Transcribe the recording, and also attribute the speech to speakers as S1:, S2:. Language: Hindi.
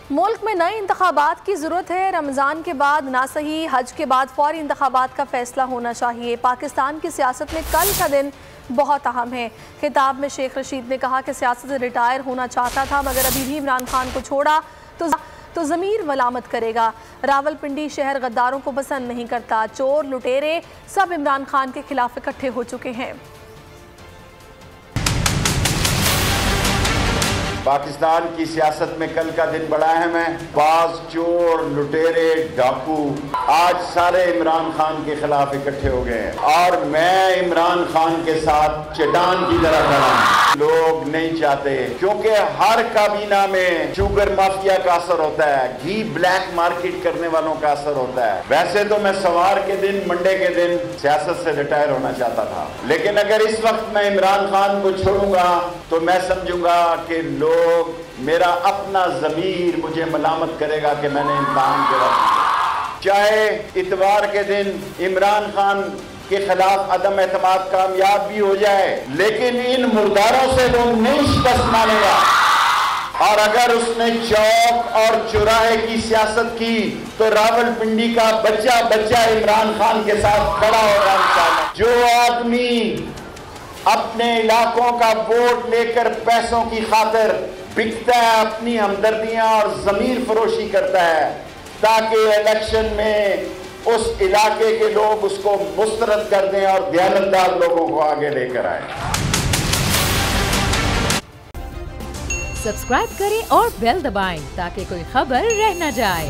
S1: मुल्क में नए इंतखाबात की ज़रूरत है। रमज़ान के बाद ना सही हज के बाद फौरी इंतखाबात का फैसला होना चाहिए। पाकिस्तान की सियासत में कल का दिन बहुत अहम है। खिताब में शेख रशीद ने कहा कि सियासत से रिटायर होना चाहता था मगर अभी भी इमरान खान को छोड़ा तो ज़मीर मलामत करेगा। रावलपिंडी शहर गद्दारों को पसंद नहीं करता। चोर लुटेरे सब इमरान खान के खिलाफ इकट्ठे हो चुके हैं।
S2: पाकिस्तान की सियासत में कल का दिन बड़ा अहम है। बाज, चोर, लुटेरे, डाकू आज सारे इमरान खान के खिलाफ इकट्ठे हो गए हैं और मैं इमरान खान के साथ चट्टान की तरह खड़ा हूं। लोग नहीं चाहते क्योंकि हर काबीना में शुगर माफिया का असर होता है, घी ब्लैक मार्केट करने वालों का असर होता है। वैसे तो मैं सवार के दिन, मंडे के दिन सियासत से रिटायर होना चाहता था, लेकिन अगर इस वक्त मैं इमरान खान को छोड़ूंगा तो मैं समझूंगा कि लोग मेरा अपना ज़मीर मुझे मलामत करेगा कि मैंने इम्तिहान के वक्त, चाहे इतवार के दिन इमरान खान के खिलाफ अदम एतमाद कामयाब भी हो जाए, लेकिन इन मुर्दारों से वो नहीं शिकस्त मानेगा। और अगर उसने चौक और चौराहे की सियासत की तो रावलपिंडी का बच्चा बच्चा इमरान खान के साथ खड़ा होगा इंशाअल्लाह। जो आदमी अपने इलाकों का वोट लेकर पैसों की खातिर बिकता है, अपनी हमदर्दियां और जमीर फरोशी करता है ताकि इलेक्शन में उस इलाके के लोग उसको मुस्तरद कर दें और दयानतदार लोगों को आगे लेकर आए।
S3: सब्सक्राइब करें और बेल दबाएं ताकि कोई खबर रह न जाए।